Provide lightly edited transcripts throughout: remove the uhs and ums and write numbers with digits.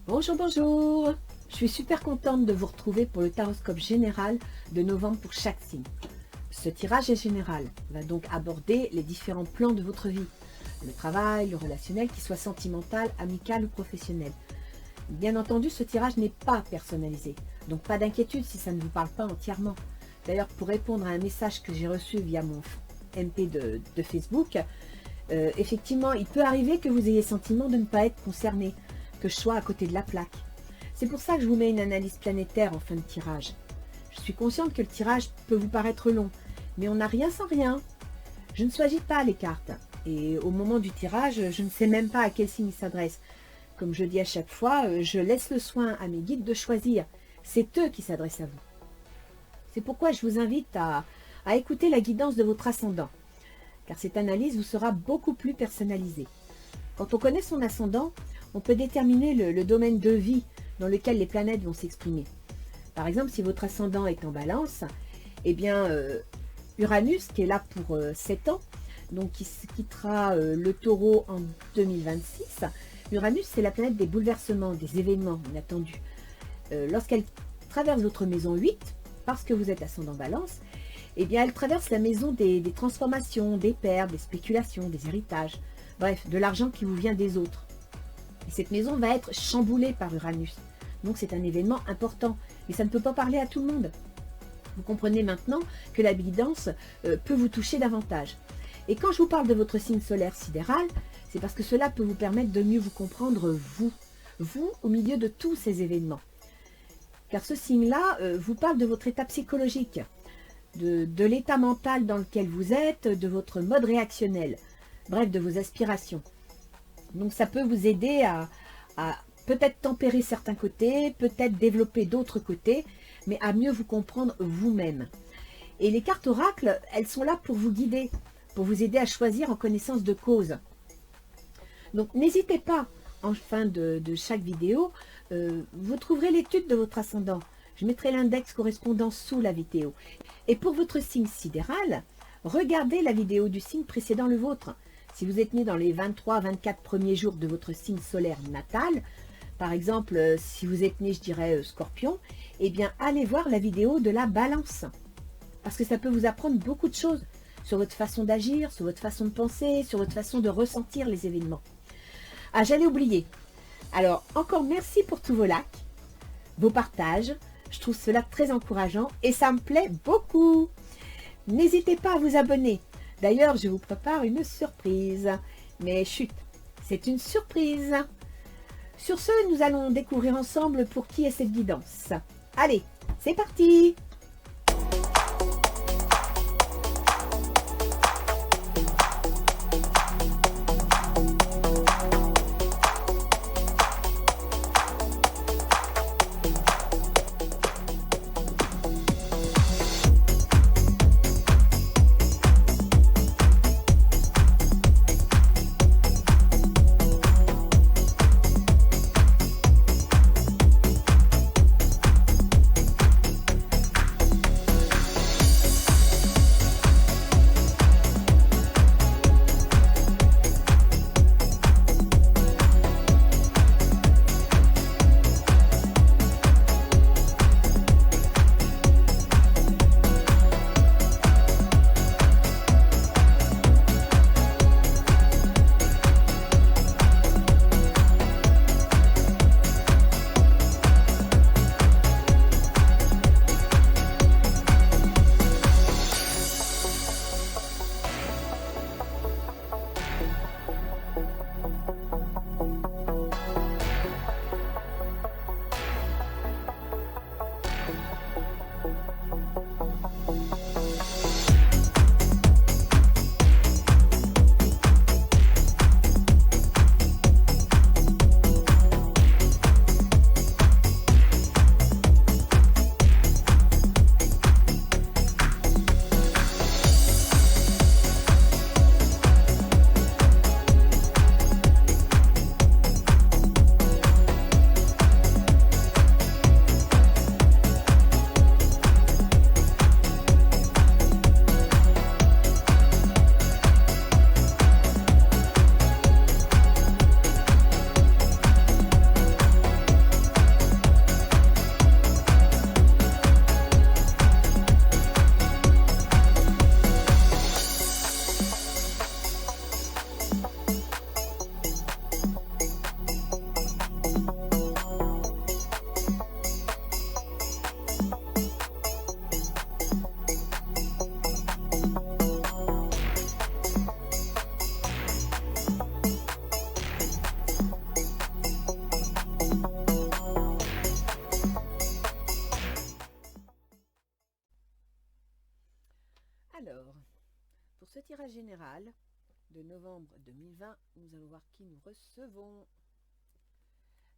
Bonjour, bonjour. Je suis super contente de vous retrouver pour le taroscope général de novembre pour chaque signe. Ce tirage est général, va donc aborder les différents plans de votre vie. Le travail, le relationnel, qu'il soit sentimental, amical ou professionnel. Bien entendu, ce tirage n'est pas personnalisé, donc pas d'inquiétude si ça ne vous parle pas entièrement. D'ailleurs, pour répondre à un message que j'ai reçu via mon MP de Facebook, effectivement, il peut arriver que vous ayez sentiment de ne pas être concerné, que je sois à côté de la plaque. C'est pour ça que je vous mets une analyse planétaire en fin de tirage. Je suis consciente que le tirage peut vous paraître long, mais on n'a rien sans rien. Je ne choisis pas les cartes, et au moment du tirage, je ne sais même pas à quel signe il s'adresse. Comme je dis à chaque fois, je laisse le soin à mes guides de choisir. C'est eux qui s'adressent à vous. C'est pourquoi je vous invite à écouter la guidance de votre ascendant, car cette analyse vous sera beaucoup plus personnalisée. Quand on connaît son ascendant, on peut déterminer le domaine de vie dans lequel les planètes vont s'exprimer. Par exemple, si votre ascendant est en balance, eh bien, Uranus, qui est là pour 7 ans, donc qui quittera le taureau en 2026, Uranus, c'est la planète des bouleversements, des événements inattendus. Lorsqu'elle traverse votre maison 8, parce que vous êtes ascendant balance, eh bien, elle traverse la maison des transformations, des pertes, des spéculations, des héritages, bref, de l'argent qui vous vient des autres. Et cette maison va être chamboulée par Uranus. Donc c'est un événement important, mais ça ne peut pas parler à tout le monde. Vous comprenez maintenant que la guidance peut vous toucher davantage. Et quand je vous parle de votre signe solaire sidéral, c'est parce que cela peut vous permettre de mieux vous comprendre vous au milieu de tous ces événements. Car ce signe-là vous parle de votre état psychologique, de l'état mental dans lequel vous êtes, de votre mode réactionnel, bref, de vos aspirations. Donc ça peut vous aider à peut-être tempérer certains côtés, peut-être développer d'autres côtés, mais à mieux vous comprendre vous-même. Et les cartes oracles, elles sont là pour vous guider, pour vous aider à choisir en connaissance de cause. Donc n'hésitez pas, en fin de chaque vidéo, vous trouverez l'étude de votre ascendant. Je mettrai l'index correspondant sous la vidéo. Et pour votre signe sidéral, regardez la vidéo du signe précédant le vôtre. Si vous êtes né dans les 23-24 premiers jours de votre signe solaire natal, par exemple, si vous êtes né, je dirais, Scorpion, eh bien, allez voir la vidéo de la balance. Parce que ça peut vous apprendre beaucoup de choses sur votre façon d'agir, sur votre façon de penser, sur votre façon de ressentir les événements. Ah, j'allais oublier. Alors, encore merci pour tous vos likes, vos partages. Je trouve cela très encourageant et ça me plaît beaucoup. N'hésitez pas à vous abonner. D'ailleurs, je vous prépare une surprise. Mais chut, c'est une surprise. Sur ce, nous allons découvrir ensemble pour qui est cette guidance. Allez, c'est parti! Pour ce tirage général de novembre 2020, nous allons voir qui nous recevons.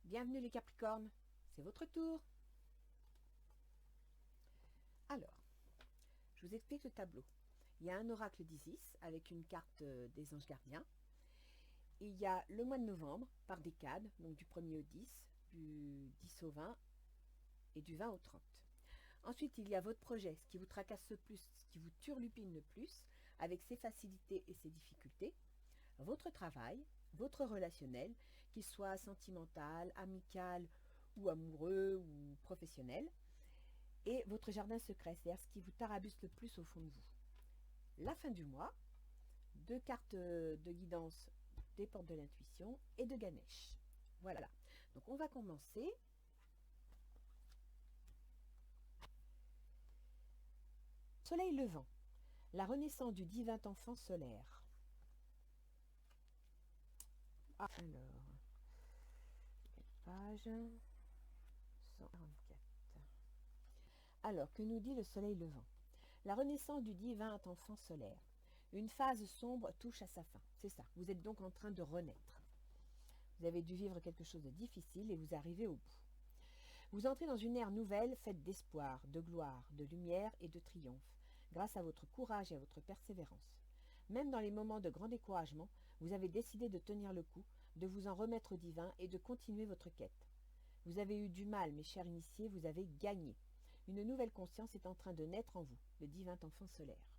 Bienvenue les Capricornes, c'est votre tour. Alors, je vous explique le tableau. Il y a un oracle d'Isis avec une carte des anges gardiens. Il y a le mois de novembre par décade, donc du 1er au 10, du 10 au 20 et du 20 au 30. Ensuite, il y a votre projet, ce qui vous tracasse le plus, ce qui vous turlupine le plus, avec ses facilités et ses difficultés. Votre travail, votre relationnel, qu'il soit sentimental, amical ou amoureux ou professionnel. Et votre jardin secret, c'est-à-dire ce qui vous tarabuste le plus au fond de vous. La fin du mois, 2 cartes de guidance des portes de l'intuition et de Ganesh. Voilà. Donc on va commencer. Soleil levant. La renaissance du divin enfant solaire. Alors, page 144. Alors, que nous dit le soleil levant? La renaissance du divin enfant solaire. Une phase sombre touche à sa fin. C'est ça. Vous êtes donc en train de renaître. Vous avez dû vivre quelque chose de difficile et vous arrivez au bout. Vous entrez dans une ère nouvelle faite d'espoir, de gloire, de lumière et de triomphe, grâce à votre courage et à votre persévérance. Même dans les moments de grand découragement, vous avez décidé de tenir le coup, de vous en remettre au divin et de continuer votre quête. Vous avez eu du mal, mes chers initiés, vous avez gagné. Une nouvelle conscience est en train de naître en vous, le divin enfant solaire.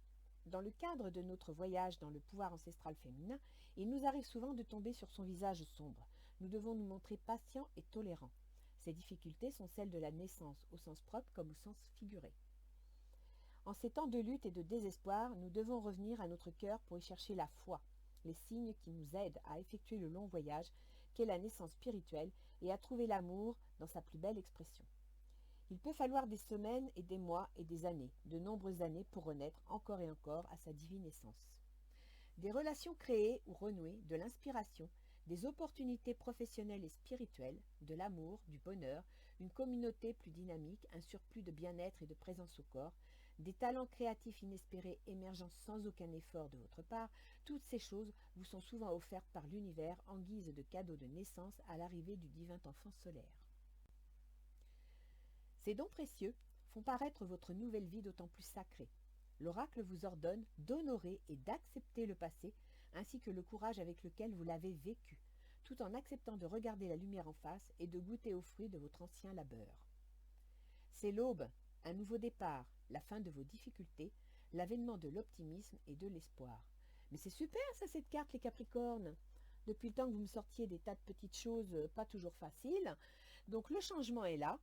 Dans le cadre de notre voyage dans le pouvoir ancestral féminin, il nous arrive souvent de tomber sur son visage sombre. Nous devons nous montrer patients et tolérants. Ces difficultés sont celles de la naissance, au sens propre comme au sens figuré. En ces temps de lutte et de désespoir, nous devons revenir à notre cœur pour y chercher la foi, les signes qui nous aident à effectuer le long voyage qu'est la naissance spirituelle et à trouver l'amour dans sa plus belle expression. Il peut falloir des semaines et des mois et des années, de nombreuses années pour renaître encore et encore à sa divine essence. Des relations créées ou renouées, de l'inspiration, des opportunités professionnelles et spirituelles, de l'amour, du bonheur, une communauté plus dynamique, un surplus de bien-être et de présence au corps, des talents créatifs inespérés émergeant sans aucun effort de votre part, toutes ces choses vous sont souvent offertes par l'univers en guise de cadeau de naissance à l'arrivée du divin enfant solaire. Ces dons précieux font paraître votre nouvelle vie d'autant plus sacrée. L'oracle vous ordonne d'honorer et d'accepter le passé, ainsi que le courage avec lequel vous l'avez vécu, tout en acceptant de regarder la lumière en face et de goûter aux fruits de votre ancien labeur. C'est l'aube, un nouveau départ, la fin de vos difficultés, l'avènement de l'optimisme et de l'espoir. Mais c'est super ça, cette carte, les Capricornes! Depuis le temps que vous me sortiez des tas de petites choses pas toujours faciles, donc le changement est là.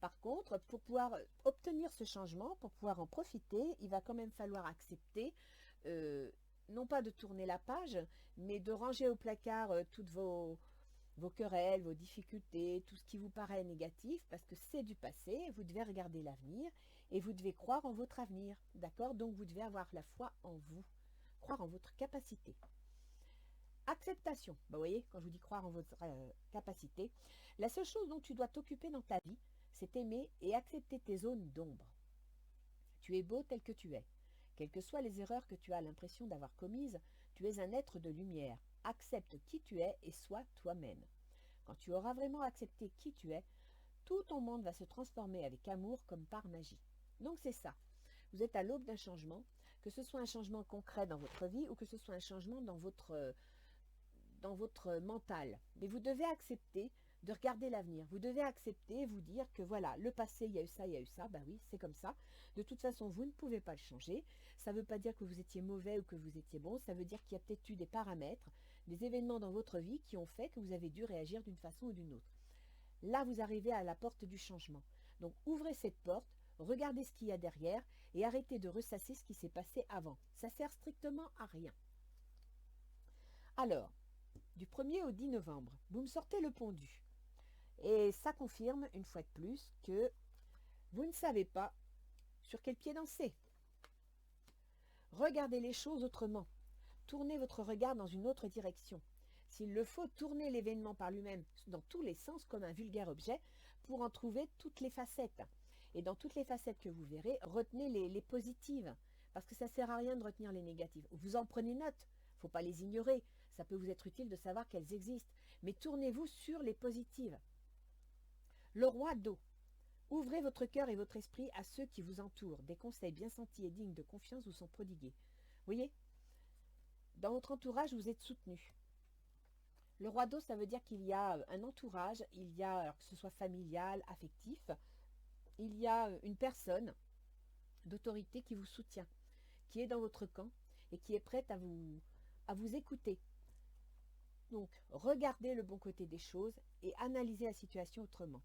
Par contre, pour pouvoir obtenir ce changement, pour pouvoir en profiter, il va quand même falloir accepter, non pas de tourner la page, mais de ranger au placard toutes vos querelles, vos difficultés, tout ce qui vous paraît négatif, parce que c'est du passé, vous devez regarder l'avenir, et vous devez croire en votre avenir, d'accord? Donc vous devez avoir la foi en vous, croire en votre capacité. Acceptation, vous voyez, quand je vous dis croire en votre capacité, la seule chose dont tu dois t'occuper dans ta vie, c'est aimer et accepter tes zones d'ombre. Tu es beau tel que tu es. Quelles que soient les erreurs que tu as l'impression d'avoir commises, tu es un être de lumière. Accepte qui tu es et sois toi-même. Quand tu auras vraiment accepté qui tu es, tout ton monde va se transformer avec amour comme par magie. Donc c'est ça. Vous êtes à l'aube d'un changement, que ce soit un changement concret dans votre vie ou que ce soit un changement dans votre mental. Mais vous devez accepter de regarder l'avenir. Vous devez accepter, vous dire que voilà, le passé, il y a eu ça, bah oui, c'est comme ça. De toute façon, vous ne pouvez pas le changer. Ça ne veut pas dire que vous étiez mauvais ou que vous étiez bon. Ça veut dire qu'il y a peut-être eu des paramètres, des événements dans votre vie qui ont fait que vous avez dû réagir d'une façon ou d'une autre. Là, vous arrivez à la porte du changement. Donc, ouvrez cette porte, regardez ce qu'il y a derrière et arrêtez de ressasser ce qui s'est passé avant. Ça sert strictement à rien. Alors, du 1er au 10 novembre, vous me sortez le pendu. Et ça confirme, une fois de plus, que vous ne savez pas sur quel pied danser. Regardez les choses autrement. Tournez votre regard dans une autre direction. S'il le faut, tournez l'événement par lui-même dans tous les sens comme un vulgaire objet pour en trouver toutes les facettes. Et dans toutes les facettes que vous verrez, retenez les positives. parce que ça ne sert à rien de retenir les négatives. Vous en prenez note, il ne faut pas les ignorer, ça peut vous être utile de savoir qu'elles existent, mais tournez-vous sur les positives. Le roi d'eau. Ouvrez votre cœur et votre esprit à ceux qui vous entourent. Des conseils bien sentis et dignes de confiance vous sont prodigués. Vous voyez, dans votre entourage, vous êtes soutenu. Le roi d'eau, ça veut dire qu'il y a un entourage, il y a, alors que ce soit familial, affectif, il y a une personne d'autorité qui vous soutient, qui est dans votre camp et qui est prête à vous écouter. Donc, regardez le bon côté des choses et analysez la situation autrement.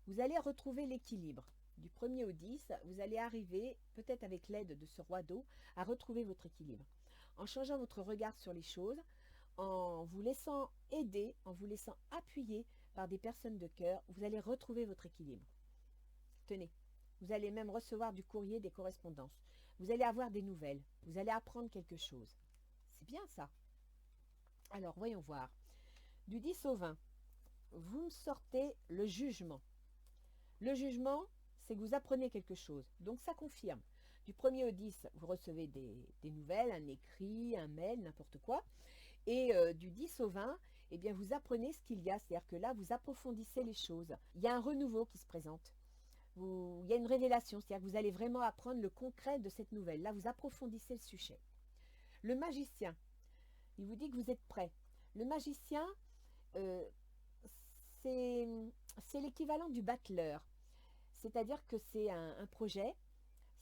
Vous allez retrouver l'équilibre. Du 1er au 10, vous allez arriver, peut-être avec l'aide de ce roi d'eau, à retrouver votre équilibre. En changeant votre regard sur les choses, en vous laissant aider, en vous laissant appuyer par des personnes de cœur, vous allez retrouver votre équilibre. Tenez, vous allez même recevoir du courrier, des correspondances. Vous allez avoir des nouvelles. Vous allez apprendre quelque chose. C'est bien ça. Alors, voyons voir. Du 10 au 20, vous me sortez le jugement. Le jugement, c'est que vous apprenez quelque chose. Donc, ça confirme. Du 1er au 10, vous recevez des nouvelles, un écrit, un mail, n'importe quoi. Et du 10 au 20, eh bien, vous apprenez ce qu'il y a. C'est-à-dire que là, vous approfondissez les choses. Il y a un renouveau qui se présente. Il y a une révélation. C'est-à-dire que vous allez vraiment apprendre le concret de cette nouvelle. Là, vous approfondissez le sujet. Le magicien, il vous dit que vous êtes prêt. Le magicien, c'est l'équivalent du battleur. C'est-à-dire que c'est un projet,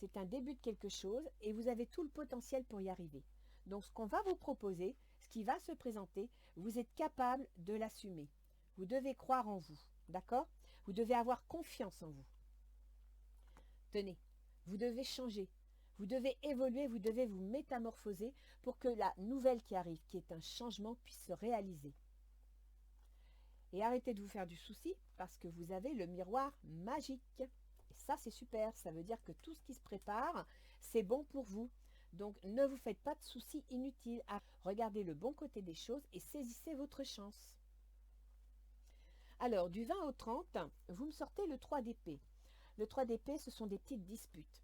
c'est un début de quelque chose et vous avez tout le potentiel pour y arriver. Donc, ce qu'on va vous proposer, ce qui va se présenter, vous êtes capable de l'assumer. Vous devez croire en vous, d'accord? Vous devez avoir confiance en vous. Tenez, vous devez changer, vous devez évoluer, vous devez vous métamorphoser pour que la nouvelle qui arrive, qui est un changement, puisse se réaliser. Et arrêtez de vous faire du souci parce que vous avez le miroir magique. Et ça, c'est super. Ça veut dire que tout ce qui se prépare, c'est bon pour vous. Donc, ne vous faites pas de soucis inutiles. Regardez le bon côté des choses et saisissez votre chance. Alors, du 20 au 30, vous me sortez le 3 d'épée. Le 3 d'épée, ce sont des petites disputes.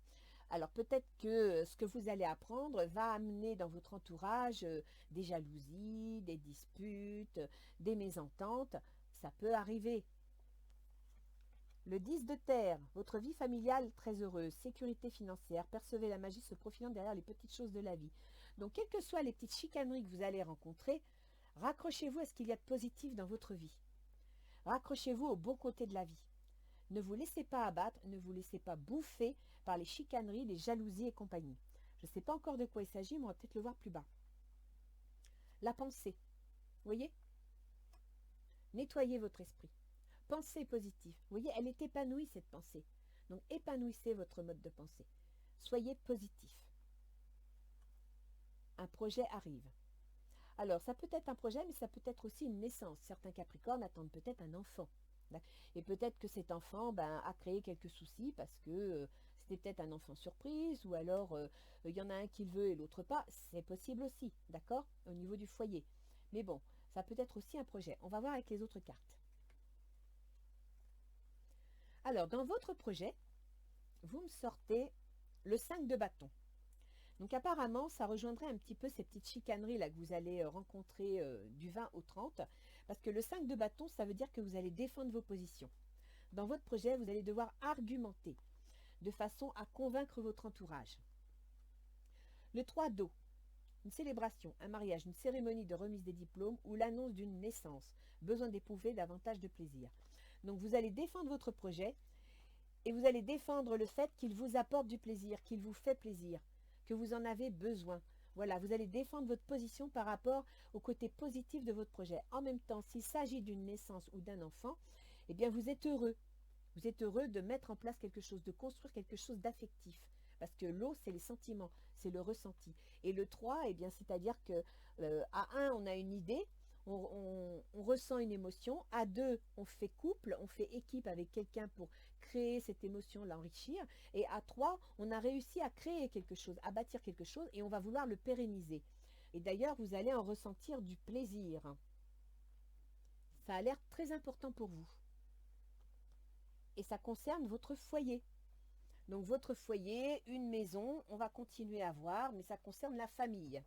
Alors peut-être que ce que vous allez apprendre va amener dans votre entourage des jalousies, des disputes, des mésententes. Ça peut arriver. Le 10 de terre, votre vie familiale très heureuse, sécurité financière, percevez la magie se profilant derrière les petites choses de la vie. Donc quelles que soient les petites chicaneries que vous allez rencontrer, raccrochez-vous à ce qu'il y a de positif dans votre vie. Raccrochez-vous au bon côté de la vie. Ne vous laissez pas abattre, ne vous laissez pas bouffer par les chicaneries, les jalousies et compagnie. Je ne sais pas encore de quoi il s'agit, mais on va peut-être le voir plus bas. La pensée. Vous voyez? Nettoyez votre esprit. Pensée positive. Vous voyez, elle est épanouie, cette pensée. Donc, épanouissez votre mode de pensée. Soyez positif. Un projet arrive. Alors, ça peut être un projet, mais ça peut être aussi une naissance. Certains Capricornes attendent peut-être un enfant. Et peut-être que cet enfant a créé quelques soucis parce que c'était peut-être un enfant surprise ou alors il y en a un qui le veut et l'autre pas. C'est possible aussi, d'accord? Au niveau du foyer. Mais bon, ça peut être aussi un projet. On va voir avec les autres cartes. Alors, dans votre projet, vous me sortez le 5 de bâton. Donc apparemment, ça rejoindrait un petit peu ces petites chicaneries là que vous allez rencontrer du 20 au 30, parce que le 5 de bâton, ça veut dire que vous allez défendre vos positions. Dans votre projet, vous allez devoir argumenter de façon à convaincre votre entourage. Le 3 d'eau, une célébration, un mariage, une cérémonie de remise des diplômes ou l'annonce d'une naissance, besoin d'éprouver davantage de plaisir. Donc vous allez défendre votre projet et vous allez défendre le fait qu'il vous apporte du plaisir, qu'il vous fait plaisir, que vous en avez besoin. Voilà, vous allez défendre votre position par rapport au côté positif de votre projet. En même temps, s'il s'agit d'une naissance ou d'un enfant, eh bien vous êtes heureux. Vous êtes heureux de mettre en place quelque chose, de construire quelque chose d'affectif. Parce que l'eau, c'est les sentiments, c'est le ressenti. Et le 3, eh bien, c'est-à-dire que à 1, on a une idée, on ressent une émotion. À 2, on fait couple, on fait équipe avec quelqu'un pour créer cette émotion, l'enrichir. Et à 3, on a réussi à créer quelque chose, à bâtir quelque chose et on va vouloir le pérenniser. Et d'ailleurs, vous allez en ressentir du plaisir. Ça a l'air très important pour vous. Et ça concerne votre foyer. Donc votre foyer, une maison, on va continuer à voir, mais ça concerne la famille.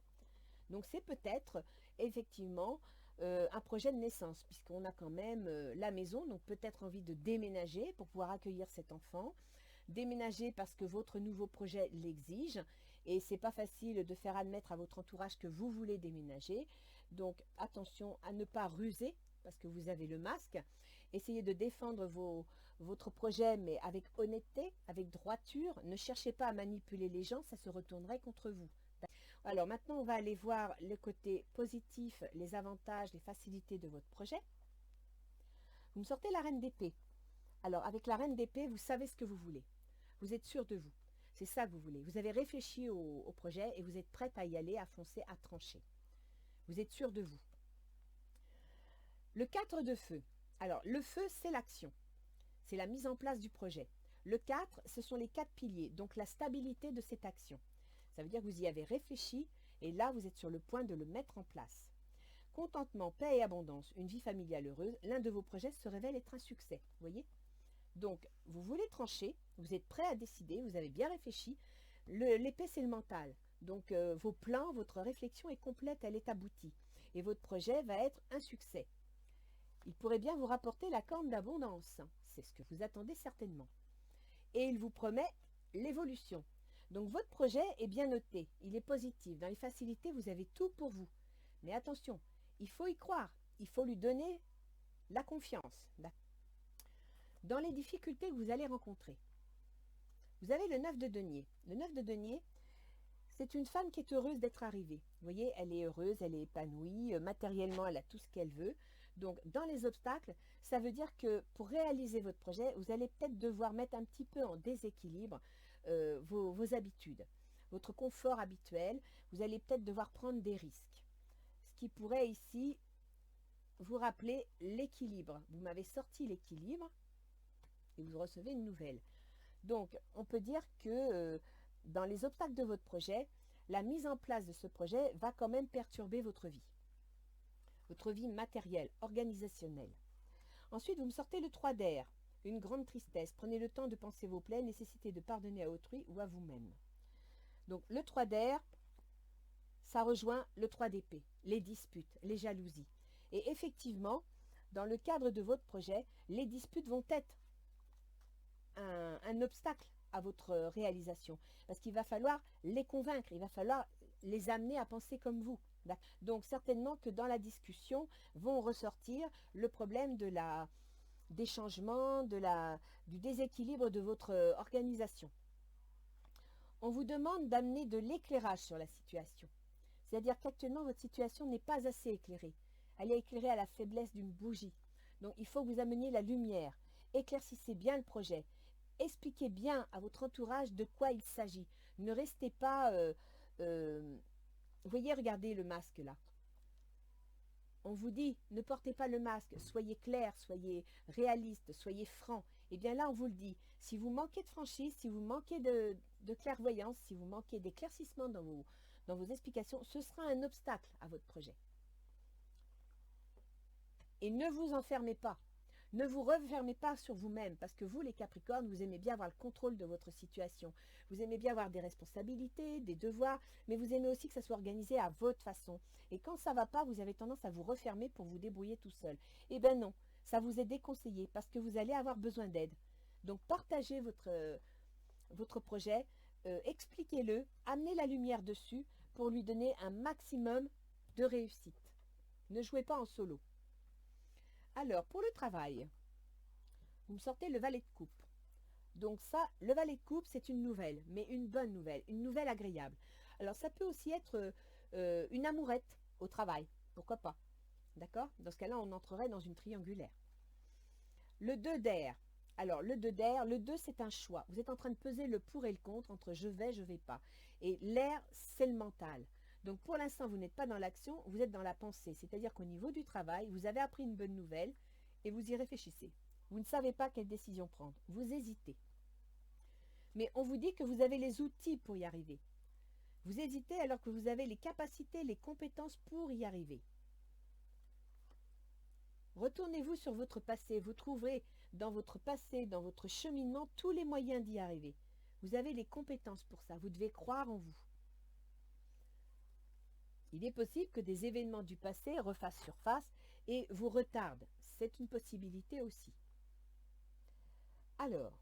Donc c'est peut-être effectivement un projet de naissance, puisqu'on a quand même la maison, donc peut-être envie de déménager pour pouvoir accueillir cet enfant. Déménager parce que votre nouveau projet l'exige, et c'est pas facile de faire admettre à votre entourage que vous voulez déménager. Donc attention à ne pas ruser, parce que vous avez le masque. Essayez de défendre votre projet, mais avec honnêteté, avec droiture. Ne cherchez pas à manipuler les gens, ça se retournerait contre vous. Alors maintenant, on va aller voir le côté positif, les avantages, les facilités de votre projet. Vous me sortez la reine d'épée. Alors avec la reine d'épée, vous savez ce que vous voulez. Vous êtes sûr de vous. C'est ça que vous voulez. Vous avez réfléchi au projet et vous êtes prête à y aller, à foncer, à trancher. Vous êtes sûr de vous. Le 4 de feu. Alors le feu, c'est l'action. C'est la mise en place du projet. Le 4, ce sont les 4 piliers, donc la stabilité de cette action. Ça veut dire que vous y avez réfléchi et là, vous êtes sur le point de le mettre en place. Contentement, paix et abondance, une vie familiale heureuse, l'un de vos projets se révèle être un succès. Vous voyez? Donc, vous voulez trancher, vous êtes prêt à décider, vous avez bien réfléchi. L'épée, c'est le mental. Donc, vos plans, votre réflexion est complète, elle est aboutie. Et votre projet va être un succès. Il pourrait bien vous rapporter la corne d'abondance. C'est ce que vous attendez certainement. Et il vous promet l'évolution. Donc, votre projet est bien noté, il est positif. Dans les facilités, vous avez tout pour vous. Mais attention, il faut y croire, il faut lui donner la confiance. Dans les difficultés que vous allez rencontrer, vous avez le 9 de denier. Le 9 de denier, c'est une femme qui est heureuse d'être arrivée. Vous voyez, elle est heureuse, elle est épanouie, matériellement, elle a tout ce qu'elle veut. Donc, dans les obstacles, ça veut dire que pour réaliser votre projet, vous allez peut-être devoir mettre un petit peu en déséquilibre vos habitudes, votre confort habituel. Vous allez peut-être devoir prendre des risques. Ce qui pourrait ici vous rappeler l'équilibre. Vous m'avez sorti l'équilibre et vous recevez une nouvelle. Donc, on peut dire que dans les obstacles de votre projet, la mise en place de ce projet va quand même perturber votre vie matérielle, organisationnelle. Ensuite, vous me sortez le 3 d'air, une grande tristesse. Prenez le temps de penser vos plaies, nécessité de pardonner à autrui ou à vous-même. Donc, le 3 d'air, ça rejoint le 3 d'épée, les disputes, les jalousies. Et effectivement, dans le cadre de votre projet, les disputes vont être un obstacle à votre réalisation. Parce qu'il va falloir les convaincre, il va falloir les amener à penser comme vous. Donc certainement que dans la discussion vont ressortir le problème des changements, du déséquilibre de votre organisation. On vous demande d'amener de l'éclairage sur la situation. C'est-à-dire qu'actuellement, votre situation n'est pas assez éclairée. Elle est éclairée à la faiblesse d'une bougie. Donc il faut que vous ameniez la lumière. Éclaircissez bien le projet. Expliquez bien à votre entourage de quoi il s'agit. Ne restez pas... vous voyez, regardez le masque là. On vous dit, ne portez pas le masque, soyez clair, soyez réaliste, soyez franc. Et bien là, on vous le dit, si vous manquez de franchise, si vous manquez de clairvoyance, si vous manquez d'éclaircissement dans vos explications, ce sera un obstacle à votre projet. Et ne vous enfermez pas. Ne vous refermez pas sur vous-même, parce que vous, les Capricornes, vous aimez bien avoir le contrôle de votre situation. Vous aimez bien avoir des responsabilités, des devoirs, mais vous aimez aussi que ça soit organisé à votre façon. Et quand ça ne va pas, vous avez tendance à vous refermer pour vous débrouiller tout seul. Eh bien non, ça vous est déconseillé, parce que vous allez avoir besoin d'aide. Donc partagez votre projet, expliquez-le, amenez la lumière dessus pour lui donner un maximum de réussite. Ne jouez pas en solo. Alors, pour le travail, vous me sortez le valet de coupe. Donc ça, le valet de coupe, c'est une nouvelle, mais une bonne nouvelle, une nouvelle agréable. Alors, ça peut aussi être une amourette au travail, pourquoi pas. D'accord? Dans ce cas-là, on entrerait dans une triangulaire. Le 2 d'air. Alors, le 2 d'air, le 2, c'est un choix. Vous êtes en train de peser le pour et le contre entre je vais pas. Et l'air, c'est le mental. Donc pour l'instant, vous n'êtes pas dans l'action, vous êtes dans la pensée. C'est-à-dire qu'au niveau du travail, vous avez appris une bonne nouvelle et vous y réfléchissez. Vous ne savez pas quelle décision prendre. Vous hésitez. Mais on vous dit que vous avez les outils pour y arriver. Vous hésitez alors que vous avez les capacités, les compétences pour y arriver. Retournez-vous sur votre passé. Vous trouverez dans votre passé, dans votre cheminement, tous les moyens d'y arriver. Vous avez les compétences pour ça. Vous devez croire en vous. Il est possible que des événements du passé refassent surface et vous retardent. C'est une possibilité aussi. Alors,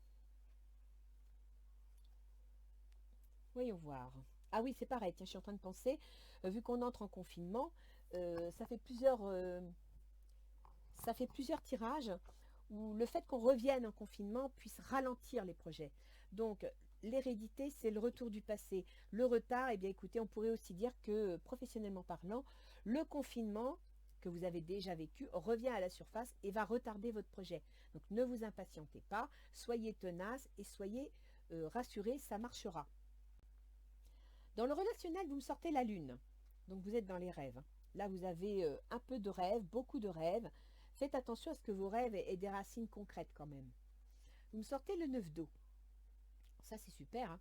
voyons voir. Ah oui, c'est pareil. Tiens, je suis en train de penser, vu qu'on entre en confinement, ça fait plusieurs tirages où le fait qu'on revienne en confinement puisse ralentir les projets. Donc, l'hérédité, c'est le retour du passé. Le retard, eh bien écoutez, on pourrait aussi dire que, professionnellement parlant, le confinement que vous avez déjà vécu revient à la surface et va retarder votre projet. Donc, ne vous impatientez pas, soyez tenace et soyez rassurés, ça marchera. Dans le relationnel, vous me sortez la lune. Donc, vous êtes dans les rêves. Là, vous avez un peu de rêves, beaucoup de rêves. Faites attention à ce que vos rêves aient des racines concrètes quand même. Vous me sortez le 9 d'eau. Ça, c'est super. Hein.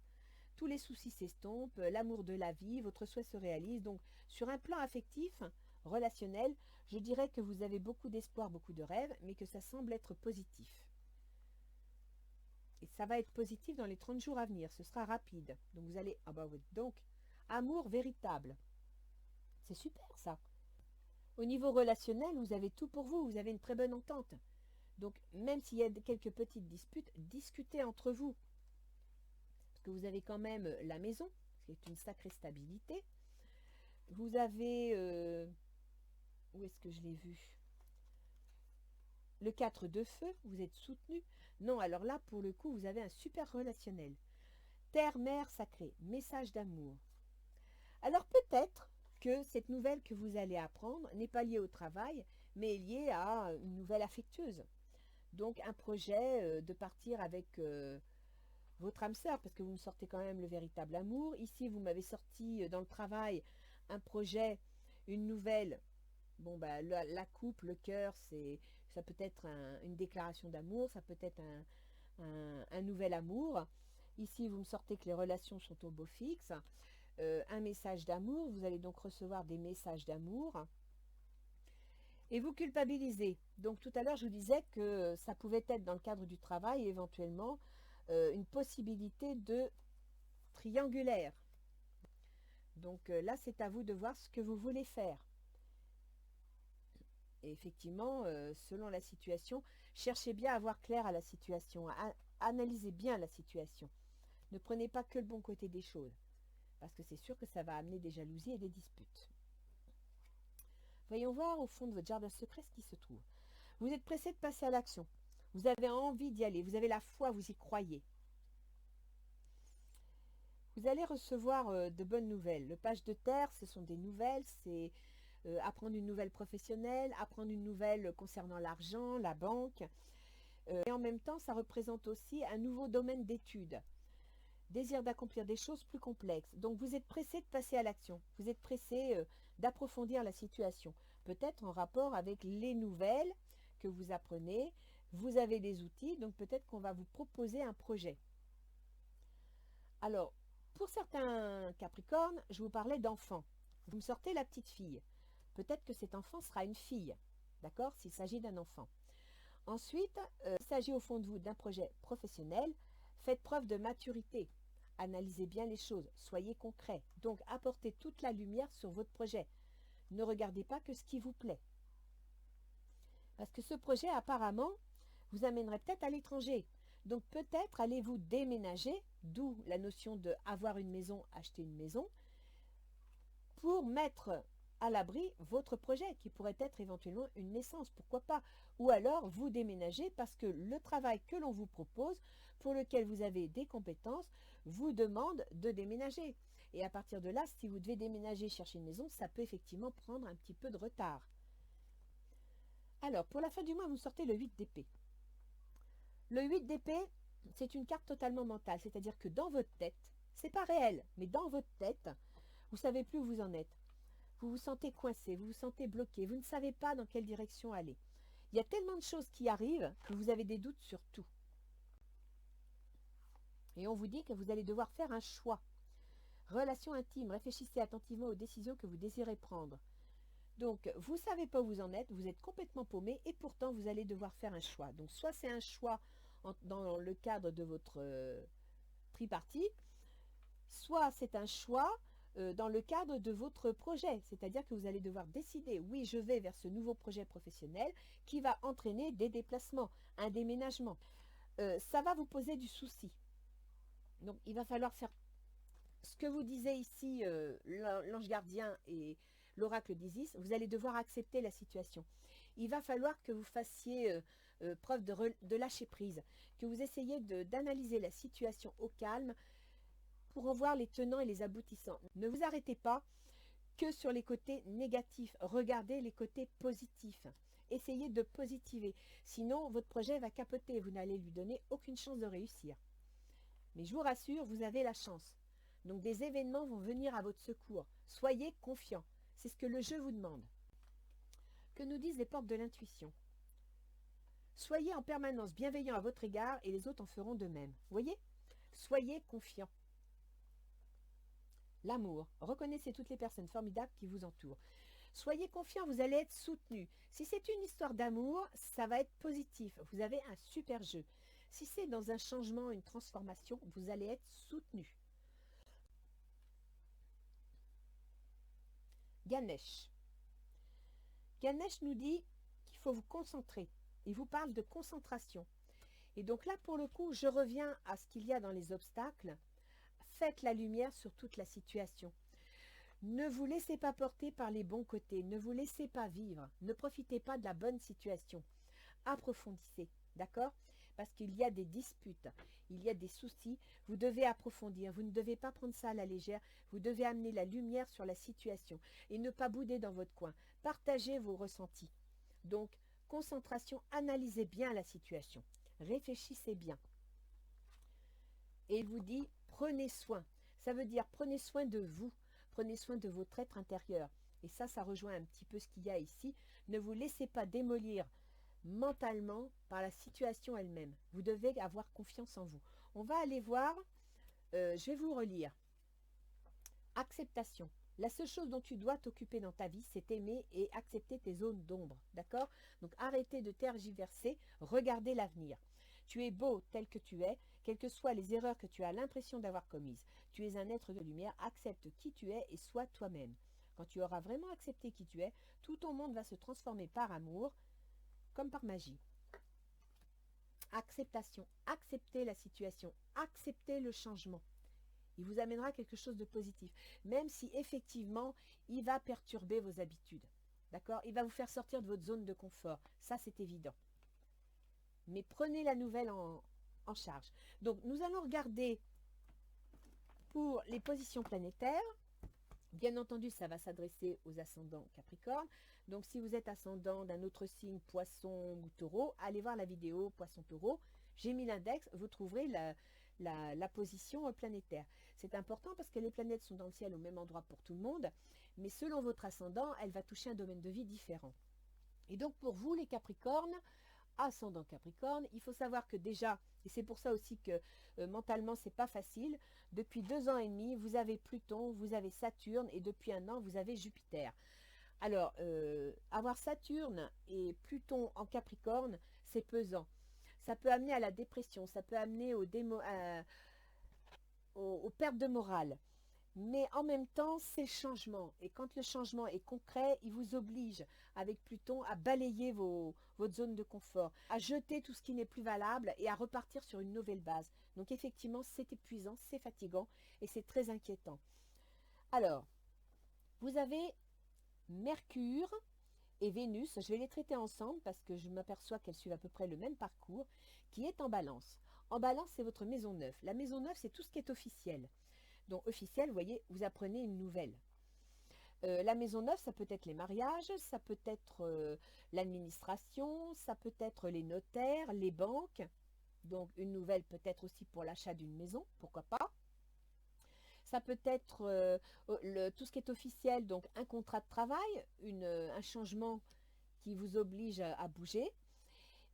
Tous les soucis s'estompent, l'amour de la vie, votre souhait se réalise. Donc, sur un plan affectif, relationnel, je dirais que vous avez beaucoup d'espoir, beaucoup de rêves, mais que ça semble être positif. Et ça va être positif dans les 30 jours à venir. Ce sera rapide. Donc, vous allez... Ah bah oui, donc, amour véritable. C'est super, ça. Au niveau relationnel, vous avez tout pour vous. Vous avez une très bonne entente. Donc, même s'il y a quelques petites disputes, discutez entre vous. Parce que vous avez quand même la maison, qui est une sacrée stabilité. Vous avez... où est-ce que je l'ai vu? Le 4 de feu, vous êtes soutenu. Non, alors là, pour le coup, vous avez un super relationnel. Terre, mer, sacrée, message d'amour. Alors peut-être que cette nouvelle que vous allez apprendre n'est pas liée au travail, mais est liée à une nouvelle affectueuse. Donc un projet de partir avec votre âme sœur, parce que vous me sortez quand même le véritable amour. Ici, vous m'avez sorti dans le travail un projet, une nouvelle. Bon, bah, la coupe, le cœur, ça peut être une déclaration d'amour, ça peut être un nouvel amour. Ici, vous me sortez que les relations sont au beau fixe. Un message d'amour, vous allez donc recevoir des messages d'amour. Et vous culpabilisez. Donc tout à l'heure, je vous disais que ça pouvait être dans le cadre du travail, éventuellement, une possibilité de triangulaire. Donc là, c'est à vous de voir ce que vous voulez faire. Et effectivement, selon la situation, cherchez bien à voir clair à la situation, analysez bien la situation. Ne prenez pas que le bon côté des choses, parce que c'est sûr que ça va amener des jalousies et des disputes. Voyons voir au fond de votre jardin secret ce qui se trouve. Vous êtes pressé de passer à l'action. Vous avez envie d'y aller. Vous avez la foi, vous y croyez. Vous allez recevoir de bonnes nouvelles. Le page de terre, ce sont des nouvelles. C'est apprendre une nouvelle professionnelle, apprendre une nouvelle concernant l'argent, la banque. Et en même temps, ça représente aussi un nouveau domaine d'études. Désir d'accomplir des choses plus complexes. Donc vous êtes pressé de passer à l'action. Vous êtes pressé d'approfondir la situation. Peut-être en rapport avec les nouvelles que vous apprenez. Vous avez des outils, donc peut-être qu'on va vous proposer un projet. Alors, pour certains Capricornes, je vous parlais d'enfants. Vous me sortez la petite fille. Peut-être que cet enfant sera une fille. D'accord? S'il s'agit d'un enfant. Ensuite, il s'agit au fond de vous d'un projet professionnel. Faites preuve de maturité. Analysez bien les choses. Soyez concret. Donc, apportez toute la lumière sur votre projet. Ne regardez pas que ce qui vous plaît. Parce que ce projet, apparemment, vous amènerait peut-être à l'étranger. Donc, peut-être allez-vous déménager, d'où la notion de avoir une maison, acheter une maison, pour mettre à l'abri votre projet, qui pourrait être éventuellement une naissance, pourquoi pas. Ou alors, vous déménagez parce que le travail que l'on vous propose, pour lequel vous avez des compétences, vous demande de déménager. Et à partir de là, si vous devez déménager, chercher une maison, ça peut effectivement prendre un petit peu de retard. Alors, pour la fin du mois, vous sortez le 8 d'épée. Le 8 d'épée, c'est une carte totalement mentale, c'est-à-dire que dans votre tête, c'est pas réel, mais dans votre tête, vous ne savez plus où vous en êtes. Vous vous sentez coincé, vous vous sentez bloqué, vous ne savez pas dans quelle direction aller. Il y a tellement de choses qui arrivent que vous avez des doutes sur tout. Et on vous dit que vous allez devoir faire un choix. Relation intime, réfléchissez attentivement aux décisions que vous désirez prendre. Donc, vous ne savez pas où vous en êtes, vous êtes complètement paumé et pourtant vous allez devoir faire un choix. Donc, soit c'est un choix dans le cadre de votre tripartite, soit c'est un choix dans le cadre de votre projet, c'est-à-dire que vous allez devoir décider, oui, je vais vers ce nouveau projet professionnel qui va entraîner des déplacements, un déménagement. Ça va vous poser du souci. Donc, il va falloir faire ce que vous disiez ici, l'ange gardien et l'oracle d'Isis, vous allez devoir accepter la situation. Il va falloir que vous fassiez preuve de lâcher prise, que vous essayiez d'analyser la situation au calme pour en voir les tenants et les aboutissants. Ne vous arrêtez pas que sur les côtés négatifs. Regardez les côtés positifs. Essayez de positiver. Sinon, votre projet va capoter. Vous n'allez lui donner aucune chance de réussir. Mais je vous rassure, vous avez la chance. Donc des événements vont venir à votre secours. Soyez confiants. C'est ce que le jeu vous demande. Que nous disent les portes de l'intuition? Soyez en permanence bienveillant à votre égard et les autres en feront de même. Voyez? Soyez confiants. L'amour. Reconnaissez toutes les personnes formidables qui vous entourent. Soyez confiants, vous allez être soutenus. Si c'est une histoire d'amour, ça va être positif. Vous avez un super jeu. Si c'est dans un changement, une transformation, vous allez être soutenu. Ganesh. Ganesh nous dit qu'il faut vous concentrer. Il vous parle de concentration. Et donc là, pour le coup, je reviens à ce qu'il y a dans les obstacles. Faites la lumière sur toute la situation. Ne vous laissez pas porter par les bons côtés. Ne vous laissez pas vivre. Ne profitez pas de la bonne situation. Approfondissez. D'accord? Parce qu'il y a des disputes, il y a des soucis, vous devez approfondir, vous ne devez pas prendre ça à la légère, vous devez amener la lumière sur la situation et ne pas bouder dans votre coin. Partagez vos ressentis. Donc, concentration, analysez bien la situation, réfléchissez bien. Et il vous dit, prenez soin. Ça veut dire, prenez soin de vous, prenez soin de votre être intérieur. Et ça rejoint un petit peu ce qu'il y a ici. Ne vous laissez pas démolir mentalement par la situation elle-même. Vous devez avoir confiance en vous. On va aller voir, je vais vous relire. Acceptation. La seule chose dont tu dois t'occuper dans ta vie, c'est aimer et accepter tes zones d'ombre. D'accord? Donc arrêtez de tergiverser, regardez l'avenir. Tu es beau tel que tu es, quelles que soient les erreurs que tu as l'impression d'avoir commises. Tu es un être de lumière, accepte qui tu es et sois toi-même. Quand tu auras vraiment accepté qui tu es, tout ton monde va se transformer par amour, comme par magie. Acceptation, acceptez la situation, acceptez le changement. Il vous amènera quelque chose de positif, même si effectivement, il va perturber vos habitudes. D'accord? Il va vous faire sortir de votre zone de confort. Ça, c'est évident. Mais prenez la nouvelle en charge. Donc, nous allons regarder pour les positions planétaires. Bien entendu, ça va s'adresser aux ascendants Capricorne. Donc, si vous êtes ascendant d'un autre signe, Poisson ou Taureau, allez voir la vidéo Poisson-Taureau. J'ai mis l'index, vous trouverez la position planétaire. C'est important parce que les planètes sont dans le ciel au même endroit pour tout le monde, mais selon votre ascendant, elle va toucher un domaine de vie différent. Et donc, pour vous, les Capricornes, ascendant Capricorne, il faut savoir que déjà, et c'est pour ça aussi que mentalement c'est pas facile, depuis 2 ans et demi, vous avez Pluton, vous avez Saturne et depuis 1 an, vous avez Jupiter. Alors, avoir Saturne et Pluton en Capricorne, c'est pesant. Ça peut amener à la dépression, ça peut amener aux pertes de morale. Mais en même temps, c'est le changement. Et quand le changement est concret, il vous oblige, avec Pluton, à balayer votre zone de confort, à jeter tout ce qui n'est plus valable et à repartir sur une nouvelle base. Donc effectivement, c'est épuisant, c'est fatigant et c'est très inquiétant. Alors, vous avez Mercure et Vénus. Je vais les traiter ensemble parce que je m'aperçois qu'elles suivent à peu près le même parcours, qui est en Balance. En Balance, c'est votre maison 9. La maison 9, c'est tout ce qui est officiel. Donc officiel, vous voyez, vous apprenez une nouvelle. La maison 9, ça peut être les mariages, ça peut être l'administration, ça peut être les notaires, les banques. Donc une nouvelle peut-être aussi pour l'achat d'une maison, pourquoi pas. Ça peut être tout ce qui est officiel, donc un contrat de travail, un changement qui vous oblige à bouger.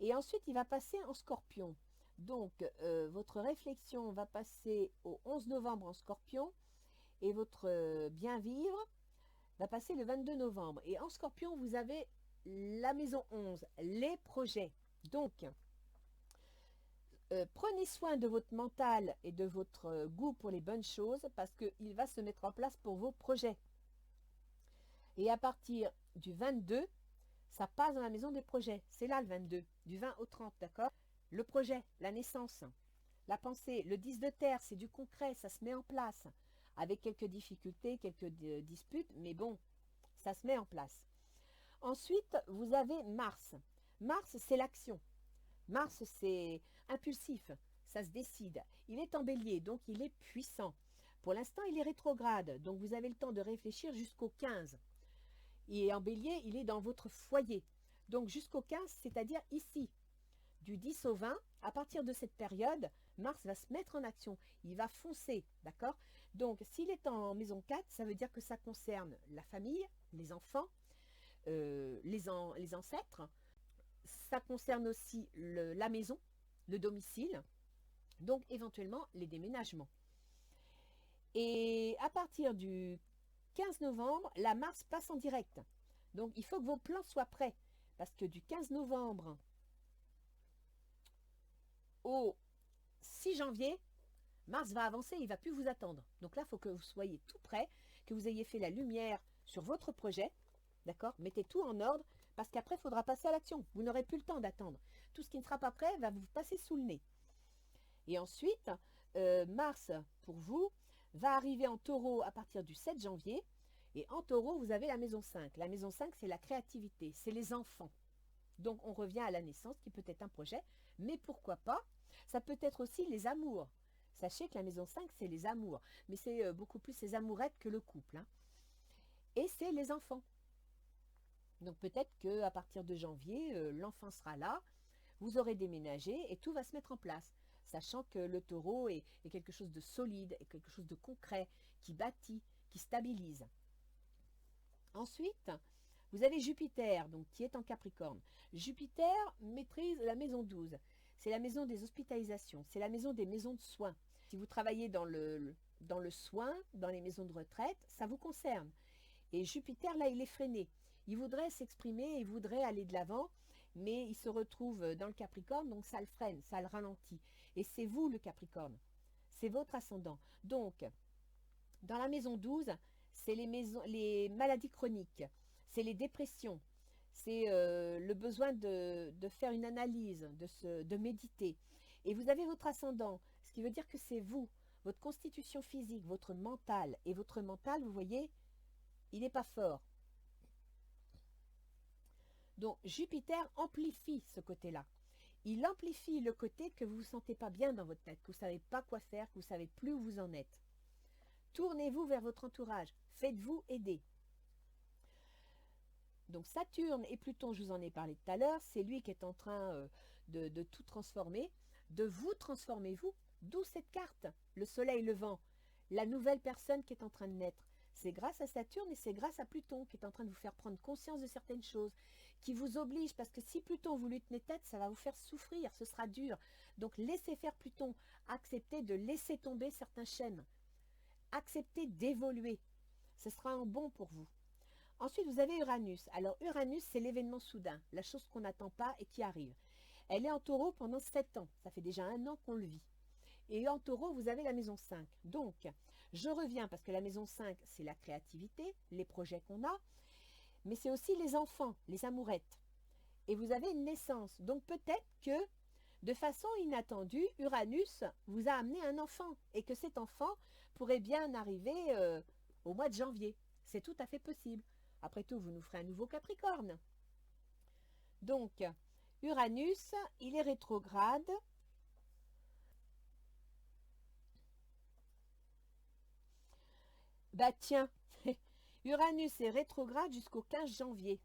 Et ensuite, il va passer en Scorpion. Donc, votre réflexion va passer au 11 novembre en Scorpion et votre bien vivre va passer le 22 novembre. Et en Scorpion, vous avez la maison 11, les projets. Donc, Prenez soin de votre mental et de votre goût pour les bonnes choses parce qu'il va se mettre en place pour vos projets. Et à partir du 22, ça passe dans la maison des projets. C'est là le 22, du 20 au 30, d'accord? Le projet, la naissance, la pensée, le 10 de terre, c'est du concret, ça se met en place. Avec quelques difficultés, quelques disputes, mais bon, ça se met en place. Ensuite, vous avez Mars. Mars, c'est l'action. Mars, c'est impulsif, ça se décide. Il est en bélier, donc il est puissant. Pour l'instant, il est rétrograde, donc vous avez le temps de réfléchir jusqu'au 15. Et en bélier, il est dans votre foyer. Donc jusqu'au 15, c'est-à-dire ici. Du 10 au 20, à partir de cette période, Mars va se mettre en action. Il va foncer, d'accord? Donc s'il est en maison 4, ça veut dire que ça concerne la famille, les enfants, les ancêtres. Ça concerne aussi la maison, le domicile, donc éventuellement les déménagements. Et à partir du 15 novembre, la Mars passe en direct. Donc il faut que vos plans soient prêts. Parce que du 15 novembre au 6 janvier, Mars va avancer, il ne va plus vous attendre. Donc là, il faut que vous soyez tout prêt, que vous ayez fait la lumière sur votre projet. D'accord? Mettez tout en ordre, parce qu'après, il faudra passer à l'action. Vous n'aurez plus le temps d'attendre. Tout ce qui ne sera pas prêt va vous passer sous le nez. Et ensuite, Mars, pour vous, va arriver en taureau à partir du 7 janvier. Et en taureau, vous avez la maison 5. La maison 5, c'est la créativité, c'est les enfants. Donc, on revient à la naissance, qui peut être un projet, mais pourquoi pas? Ça peut être aussi les amours. Sachez que la maison 5, c'est les amours. Mais c'est beaucoup plus les amourettes que le couple. Hein. Et c'est les enfants. Donc peut-être qu'à partir de janvier, l'enfant sera là, vous aurez déménagé et tout va se mettre en place. Sachant que le taureau est quelque chose de solide, est quelque chose de concret, qui bâtit, qui stabilise. Ensuite, vous avez Jupiter, donc qui est en Capricorne. Jupiter maîtrise la maison 12. C'est la maison des hospitalisations, c'est la maison des maisons de soins. Si vous travaillez dans le soin, dans les maisons de retraite, ça vous concerne. Et Jupiter, là, il est freiné. Il voudrait s'exprimer, il voudrait aller de l'avant, mais il se retrouve dans le Capricorne, donc ça le freine, ça le ralentit. Et c'est vous, le Capricorne. C'est votre ascendant. Donc, dans la maison 12, c'est les maladies chroniques, c'est les dépressions, c'est le besoin de faire une analyse, de méditer. Et vous avez votre ascendant, ce qui veut dire que c'est vous, votre constitution physique, votre mental. Et votre mental, vous voyez, il n'est pas fort. Donc Jupiter amplifie ce côté-là. Il amplifie le côté que vous ne vous sentez pas bien dans votre tête, que vous ne savez pas quoi faire, que vous ne savez plus où vous en êtes. Tournez-vous vers votre entourage. Faites-vous aider. Donc Saturne et Pluton, je vous en ai parlé tout à l'heure, c'est lui qui est en train de tout transformer, de vous transformer vous. D'où cette carte, le soleil levant, la nouvelle personne qui est en train de naître. C'est grâce à Saturne et c'est grâce à Pluton qui est en train de vous faire prendre conscience de certaines choses, qui vous oblige, parce que si Pluton vous lui tenez tête, ça va vous faire souffrir, ce sera dur. Donc laissez faire Pluton, acceptez de laisser tomber certains schèmes, acceptez d'évoluer, ce sera un bon pour vous. Ensuite, vous avez Uranus. Alors, Uranus, c'est l'événement soudain, la chose qu'on n'attend pas et qui arrive. Elle est en taureau pendant 7 ans. Ça fait déjà 1 an qu'on le vit. Et en taureau, vous avez la maison 5. Donc, je reviens parce que la maison 5, c'est la créativité, les projets qu'on a, mais c'est aussi les enfants, les amourettes. Et vous avez une naissance. Donc, peut-être que, de façon inattendue, Uranus vous a amené un enfant et que cet enfant pourrait bien arriver au mois de janvier. C'est tout à fait possible. Après tout, vous nous ferez un nouveau Capricorne. Donc, Uranus, il est rétrograde. Bah tiens, Uranus est rétrograde jusqu'au 15 janvier.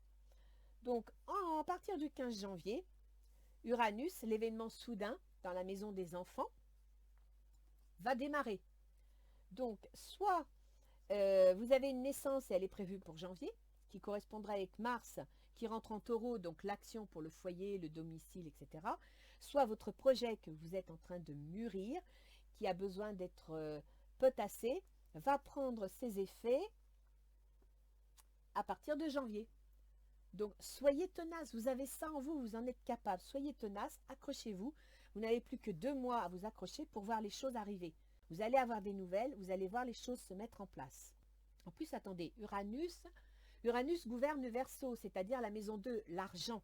Donc, à partir du 15 janvier, Uranus, l'événement soudain dans la maison des enfants, va démarrer. Donc, soit vous avez une naissance et elle est prévue pour janvier, qui correspondra avec Mars, qui rentre en taureau, donc l'action pour le foyer, le domicile, etc. Soit votre projet que vous êtes en train de mûrir, qui a besoin d'être potassé, va prendre ses effets à partir de janvier. Donc, soyez tenace, vous avez ça en vous, vous en êtes capable. Soyez tenace, accrochez-vous. Vous n'avez plus que 2 mois à vous accrocher pour voir les choses arriver. Vous allez avoir des nouvelles, vous allez voir les choses se mettre en place. En plus, attendez, Uranus gouverne le Verseau, c'est-à-dire la maison 2, l'argent.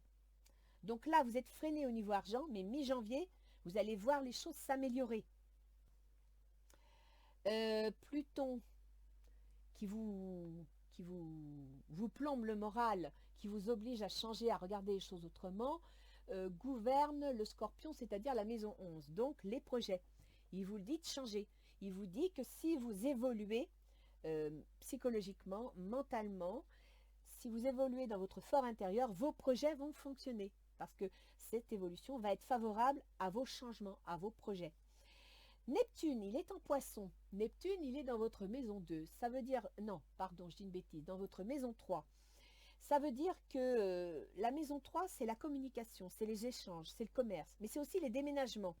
Donc là, vous êtes freiné au niveau argent, mais mi-janvier, vous allez voir les choses s'améliorer. Pluton, qui vous plombe le moral, qui vous oblige à changer, à regarder les choses autrement, gouverne le Scorpion, c'est-à-dire la maison 11, donc les projets. Il vous le dit de changer. Il vous dit que si vous évoluez psychologiquement, mentalement, si vous évoluez dans votre fort intérieur, vos projets vont fonctionner parce que cette évolution va être favorable à vos changements, à vos projets. Neptune, il est en Poisson. Neptune, il est dans votre maison 2. Ça veut dire, non, pardon, je dis une bêtise, dans votre maison 3. Ça veut dire que la maison 3, c'est la communication, c'est les échanges, c'est le commerce, mais c'est aussi les déménagements.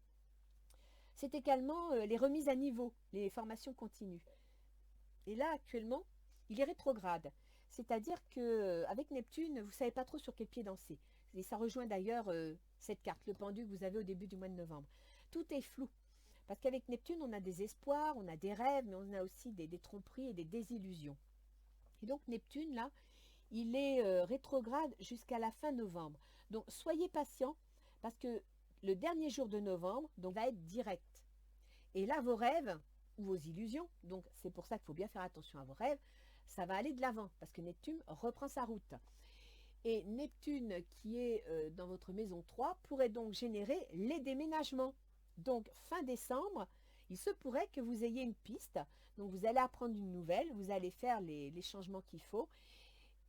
C'est également les remises à niveau, les formations continues. Et là, actuellement, il est rétrograde. C'est-à-dire qu'avec Neptune, vous ne savez pas trop sur quel pied danser. Et ça rejoint d'ailleurs cette carte, le pendu que vous avez au début du mois de novembre. Tout est flou. Parce qu'avec Neptune, on a des espoirs, on a des rêves, mais on a aussi des tromperies et des désillusions. Et donc Neptune, là, il est rétrograde jusqu'à la fin novembre. Donc soyez patients, parce que le dernier jour de novembre donc, va être direct. Et là, vos rêves ou vos illusions, donc c'est pour ça qu'il faut bien faire attention à vos rêves, ça va aller de l'avant, parce que Neptune reprend sa route. Et Neptune, qui est dans votre maison 3, pourrait donc générer les déménagements. Donc, fin décembre, il se pourrait que vous ayez une piste. Donc, vous allez apprendre une nouvelle, vous allez faire les changements qu'il faut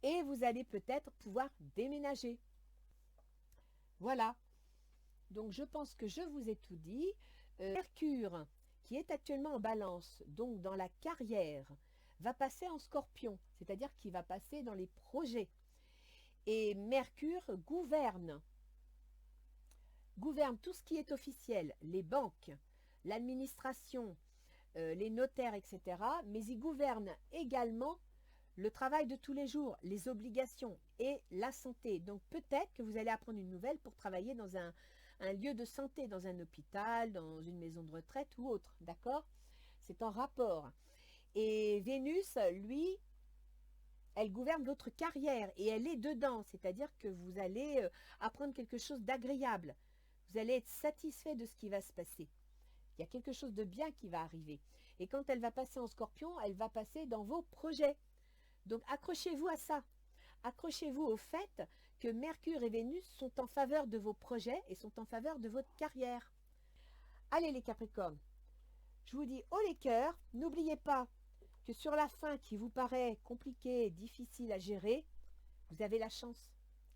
et vous allez peut-être pouvoir déménager. Voilà. Donc, je pense que je vous ai tout dit. Mercure, qui est actuellement en balance, donc dans la carrière, va passer en Scorpion, c'est-à-dire qu'il va passer dans les projets. Et Mercure gouverne tout ce qui est officiel, les banques, l'administration, les notaires, etc. Mais il gouverne également le travail de tous les jours, les obligations et la santé. Donc peut-être que vous allez apprendre une nouvelle pour travailler dans un lieu de santé, dans un hôpital, dans une maison de retraite ou autre, d'accord? C'est en rapport. Et Vénus, lui, elle gouverne votre carrière et elle est dedans, c'est-à-dire que vous allez apprendre quelque chose d'agréable. Vous allez être satisfait de ce qui va se passer. Il y a quelque chose de bien qui va arriver. Et quand elle va passer en Scorpion, elle va passer dans vos projets. Donc accrochez-vous à ça. Accrochez-vous au fait que Mercure et Vénus sont en faveur de vos projets et sont en faveur de votre carrière. Allez les Capricornes, je vous dis haut les cœurs, n'oubliez pas que sur la fin qui vous paraît compliquée, difficile à gérer, vous avez la chance.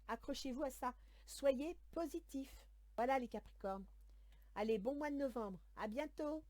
Accrochez-vous à ça. Soyez positifs. Voilà les Capricornes. Allez, bon mois de novembre. À bientôt.